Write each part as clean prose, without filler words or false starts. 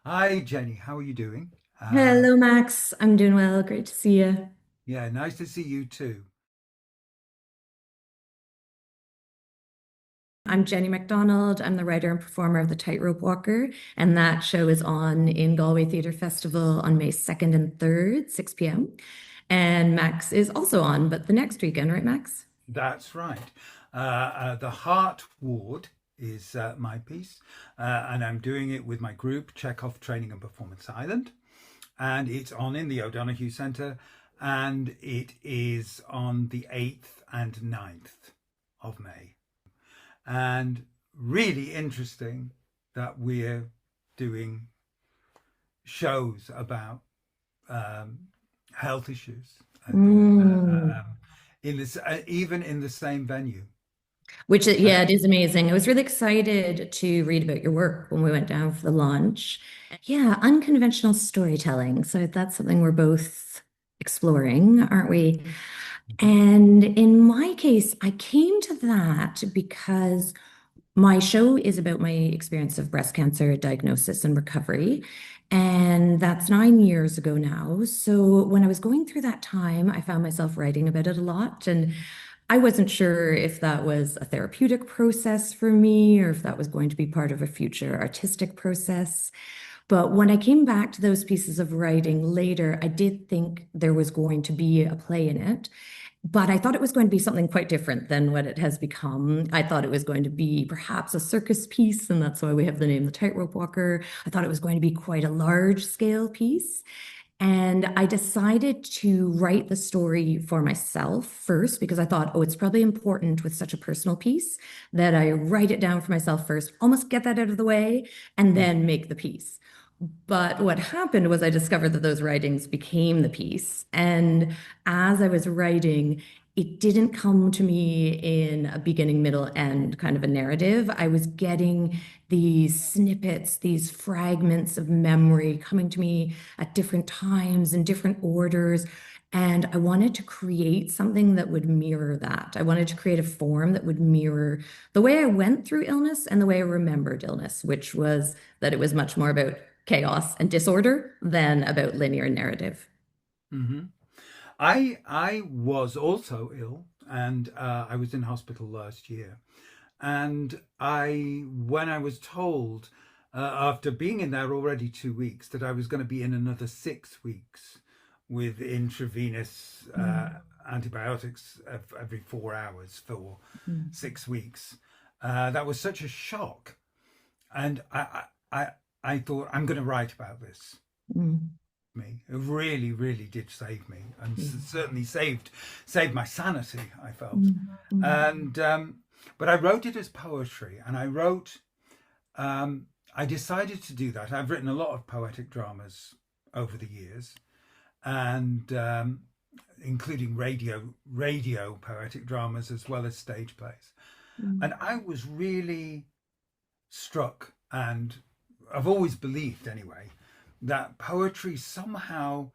Hi, Jenny. How are you doing? Hello, Max. I'm doing well. Great to see you. Yeah, nice to see you too. I'm Jenny Macdonald. I'm the writer and performer of the Tightrope Walker, and that show is on in Galway Theatre Festival on May 2nd and 3rd, 6 p.m. And Max is also on, but the next weekend, right, Max? That's right. The Heart Ward is my piece, and I'm doing it with my group, Chekhov Training and Performance Island. And it's on in the O'Donoghue Centre, and it is on the 8th and 9th of May. And really interesting that we're doing shows about um, health issues Mm. in this, even in the same venue. Uh, Yeah, it is amazing. I was really excited to read about your work when we went down for the launch. Yeah, unconventional storytelling. So that's something we're both exploring, aren't we? mhm, And in my case, I came to that because my show is about my experience of breast cancer diagnosis and recovery. And that's 9 years ago now. So when I was going through that time, I found myself writing about it a lot. And I wasn't sure if that was a therapeutic process for me or if that was going to be part of a future artistic process. But when I came back to those pieces of writing later, I did think there was going to be a play in it. But I thought it was going to be something quite different than what it has become. I thought it was going to be perhaps a circus piece, and that's why we have the name The Tightrope Walker. I thought it was going to be quite a large scale piece. And I decided to write the story for myself first because I thought, oh, it's probably important with such a personal piece that I write it down for myself first, almost get that out of the way, and mhm, then make the piece. But what happened was I discovered that those writings became the piece. And as I was writing, it didn't come to me in a beginning, middle, end kind of a narrative. I was getting these snippets, these fragments of memory coming to me at different times in different orders. And I wanted to create something that would mirror that. I wanted to create a form that would mirror the way I went through illness and the way I remembered illness, which was that it was much more about chaos and disorder than about linear narrative. mhm. I was also ill, and I was in hospital last year. And when I was told after being in there already 2 weeks that I was going to be in another 6 weeks with intravenous Mm. antibiotics every 4 hours for Mm. 6 weeks, that was such a shock. And I thought I'm going to write about this. Mm. Me, it really, really did save me, and Mm. certainly saved my sanity. I felt, Mm. Mm. and but I wrote it as poetry, and I decided to do that. I've written a lot of poetic dramas over the years, and including radio poetic dramas as well as stage plays. Mm. And I was really struck, and I've always believed anyway, that poetry somehow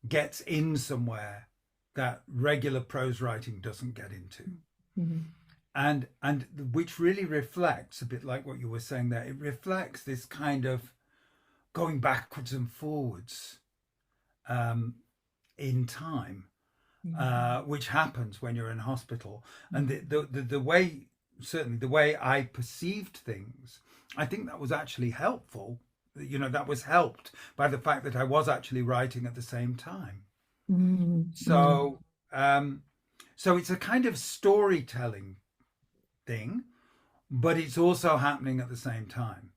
gets in somewhere that regular prose writing doesn't get into. Mm. And which really reflects a bit like what you were saying there. It reflects this kind of going backwards and forwards um, in time, which happens when you're in hospital. And the way, certainly the way I perceived things, I think that was actually helpful. That was helped by the fact that I was actually writing at the same time. Mm. Mm. So, um, so it's a kind of storytelling thing, but it's also happening at the same time.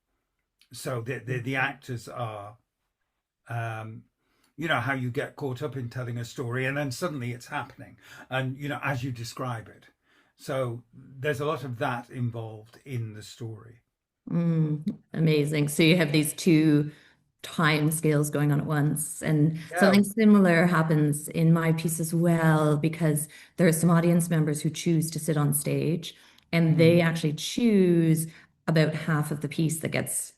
So the actors are, um, how you get caught up in telling a story and then suddenly it's happening, and as you describe it. So there's a lot of that involved in the story. Mm. Amazing. So you have these two time scales going on at once. And Yeah. something similar happens in my piece as well, because there are some audience members who choose to sit on stage and they Mhm. actually choose about half of the piece that gets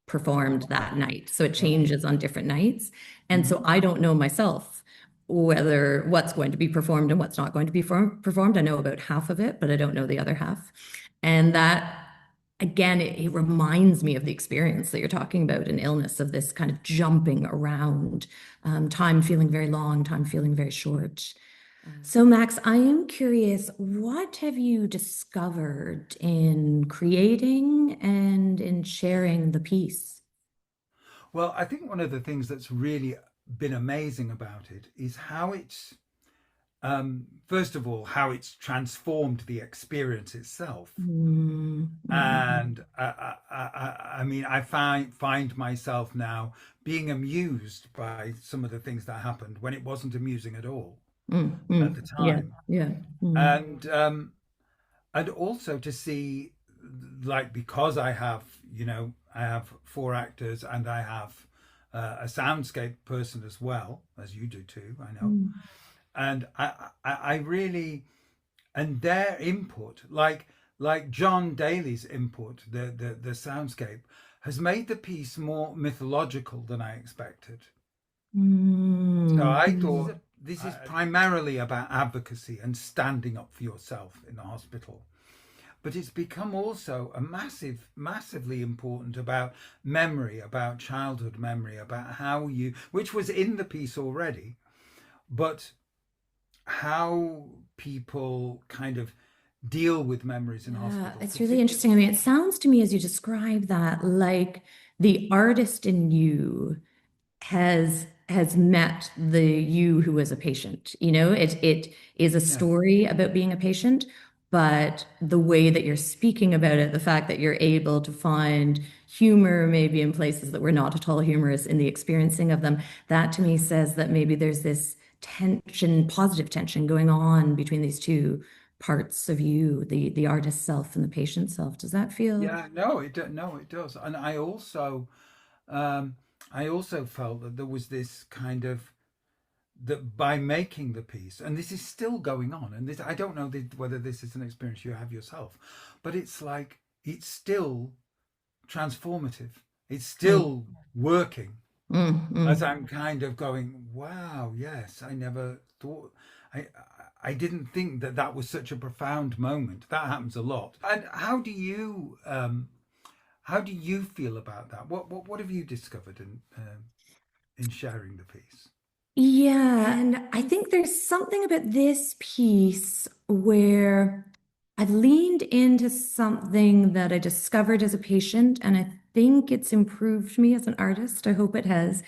performed that night. So it Right. changes on different nights. And so Mhm. I don't know myself whether what's going to be performed and what's not going to be performed. I know about half of it, but I don't know the other half. And that again, it reminds me of the experience that you're talking about in illness, of this kind of jumping around, time feeling very long, time feeling very short. So, Max, I am curious, what have you discovered in creating and in sharing the piece? Well, I think one of the things that's really been amazing about it is how it's, first of all, how it's transformed the experience itself. Mm. And I mean, I find myself now being amused by some of the things that happened when it wasn't amusing at all at the Yeah, time. yeah. Mm. And also to see, like, because I have four actors and I have a soundscape person as well, as you do too, I know. Mm. And I really, and their input, like John Daly's input, the soundscape, has made the piece more mythological than I expected. So Mm. I thought this is primarily about advocacy and standing up for yourself in the hospital. But it's become also a massively important about memory, about childhood memory, about how you, which was in the piece already, but how people kind of deal with memories in Yeah, hospital, it's really particularly. interesting. I mean, it sounds to me as you describe that, like the artist in you has met the you who was a patient. You know, it is a Yeah, story about being a patient, but the way that you're speaking about it, the fact that you're able to find humor maybe in places that were not at all humorous in the experiencing of them, that to me says that maybe there's this tension, positive tension going on between these two parts of you, the artist self and the patient self. Does that feel? yeah, no, no, it does. And um, I also felt that there was this kind of, that by making the piece, and this is still going on, and this, I don't know whether this is an experience you have yourself, but it's like it's still transformative. It's Mm, still working as mm. I'm kind of going, wow, yes, I never thought, I I didn't think that that was such a profound moment. That happens a lot. And how do you feel about that? What have you discovered in sharing the piece? Yeah, and I think there's something about this piece where I've leaned into something that I discovered as a patient, and I think it's improved me as an artist. I hope it has,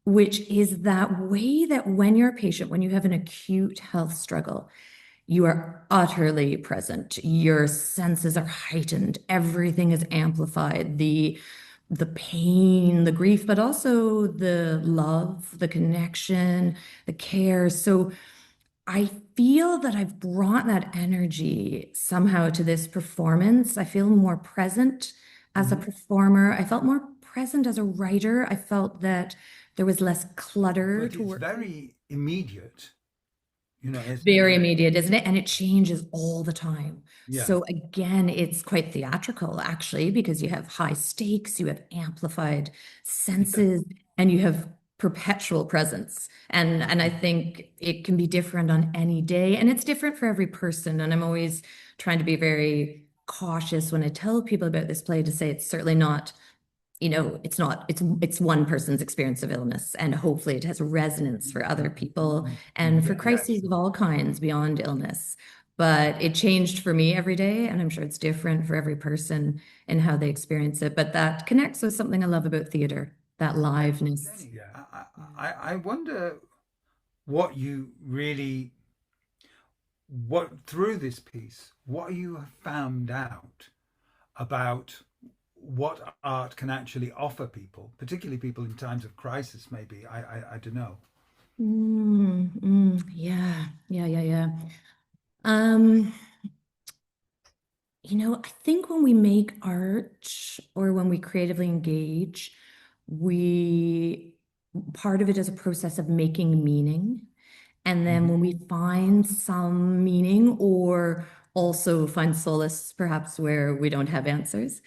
which is that way that when you're a patient, when you have an acute health struggle, you are utterly present. Your senses are heightened. Everything is amplified. The pain, the grief, but also the love, the connection, the care. So I feel that I've brought that energy somehow to this performance. I feel more present as a Hmm. performer. I felt more present as a writer. I felt that there was less clutter But to it's work through. very immediate, isn't it? Very immediate, isn't it? And it changes all the time. Yeah, So again, it's quite theatrical actually, because you have high stakes, you have amplified yeah. senses, and you have perpetual presence. And I think it can be different on any day, and it's different for every person. And I'm always trying to be very cautious when I tell people about this play to say it's certainly not, it's not, it's one person's experience of illness, and hopefully it has resonance for other people and for Yes. crises of all kinds beyond illness. But it changed for me every day, and I'm sure it's different for every person in how they experience it. But that connects with something I love about theater, that liveness. Yeah. I wonder what you really, what through this piece, what you have found out about what art can actually offer people, particularly people in times of crisis, maybe. I don't know. Yeah, yeah, yeah, yeah. Um, I think when we make art or when we creatively engage, we part of it is a process of making meaning. And then Hmm. when we find some meaning or also find solace, perhaps where we don't have answers,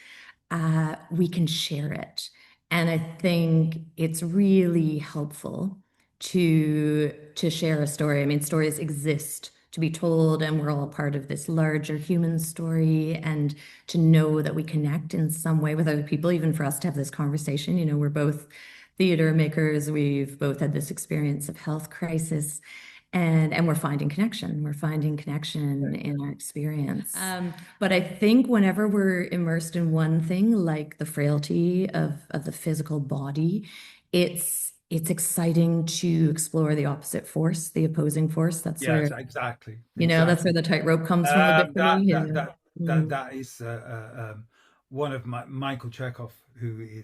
we can share it. And I think it's really helpful to share a story. I mean, stories exist to be told, and we're all a part of this larger human story, and to know that we connect in some way with other people, even for us to have this conversation. We're both theater makers. We've both had this experience of health crisis, and we're finding connection. We're finding connection in our experience. But I think whenever we're immersed in one thing, like the frailty of the physical body, it's exciting to explore the opposite force, the opposing force. That's Yes, where, exactly, that's where exactly. the tightrope comes from a bit for me. That is one of Michael Chekhov, who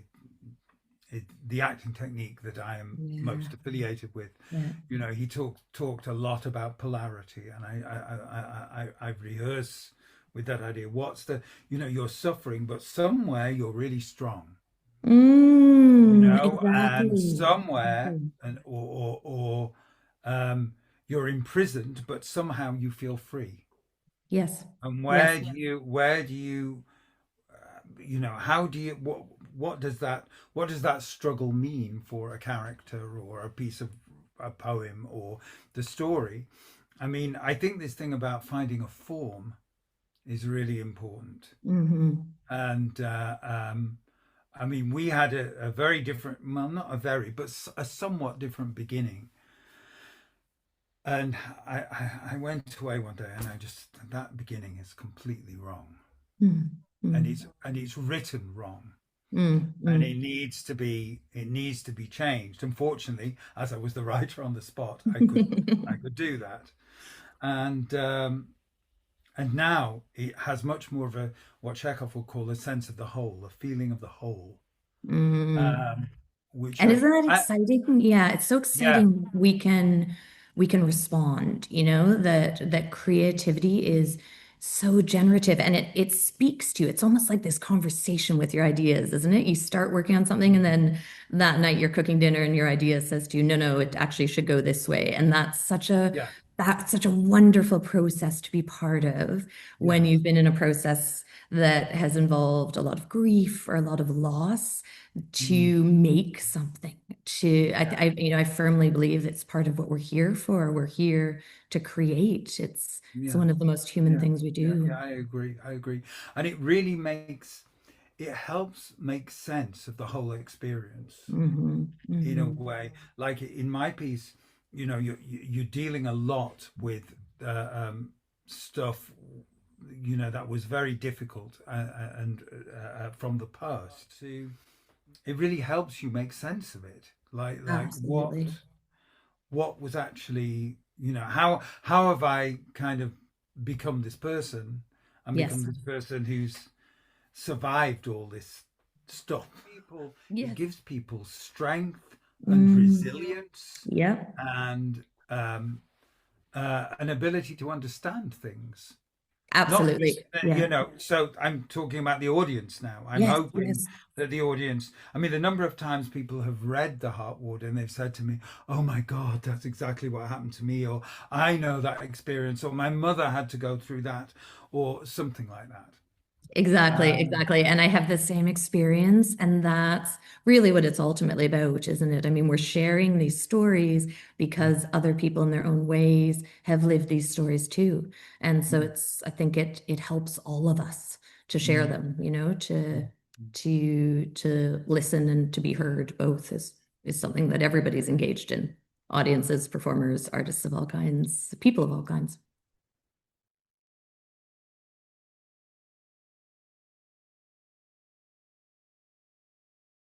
the acting technique that I am Yeah. most affiliated with. Yeah. He talked a lot about polarity, and I rehearse with that idea. What's the you're suffering, but somewhere you're really strong. And Exactly. somewhere, and or you're imprisoned, but somehow you feel free. Yes. And Yes. where do you how do you what does that struggle mean for a character or a piece of a poem or the story? I mean, I think this thing about finding a form is really important. And I mean, we had a very different, well, not a very, but a somewhat different beginning. And I went away one day, and that beginning is completely wrong, and it's written wrong, and it needs to be changed. Unfortunately, as I was the writer on the spot, I could do that, and now it has much more of a what Chekhov will call a sense of the whole, a feeling of the whole, Mm. um, which And isn't that I exciting? Yeah, it's so yeah. exciting. We can respond, that creativity is so generative, and it speaks to you. It's almost like this conversation with your ideas, isn't it? You start working on something, and then that night you're cooking dinner and your idea says to you, no, no, it actually should go this way. And Yeah. that's such a wonderful process to be part of when Yes. you've been in a process that has involved a lot of grief or a lot of loss, Mm, to make something. yeah. I firmly believe it's part of what we're here for. We're here to create. It's Yeah. one of the most human Yeah. things we Yeah. do. Yeah. I agree. I agree. And it really it helps make sense of the whole experience in a way. Like in my piece, you're dealing a lot with stuff, that was very difficult, and from the past. So it really helps you make sense of it. Like Absolutely. what was actually, how have I kind of become this person and become Yes. this person who's survived all this stuff. It Yes. gives people strength and Mm, resilience, yep. and an ability to understand things. Not just, Absolutely. Yeah. so I'm talking about the audience now. I'm Yes. hoping Yes. that the audience, I mean, the number of times people have read The Heart Ward and they've said to me, oh my God, that's exactly what happened to me, or I know that experience, or my mother had to go through that, or something like that. Exactly, Um, exactly. And I have the same experience. And that's really what it's ultimately about, isn't it? I mean, we're sharing these stories because other people in their own ways have lived these stories too. And so I think it helps all of us to share mm, them, mm, to listen and to be heard. Both is something that everybody's engaged in. Audiences, performers, artists of all kinds, people of all kinds.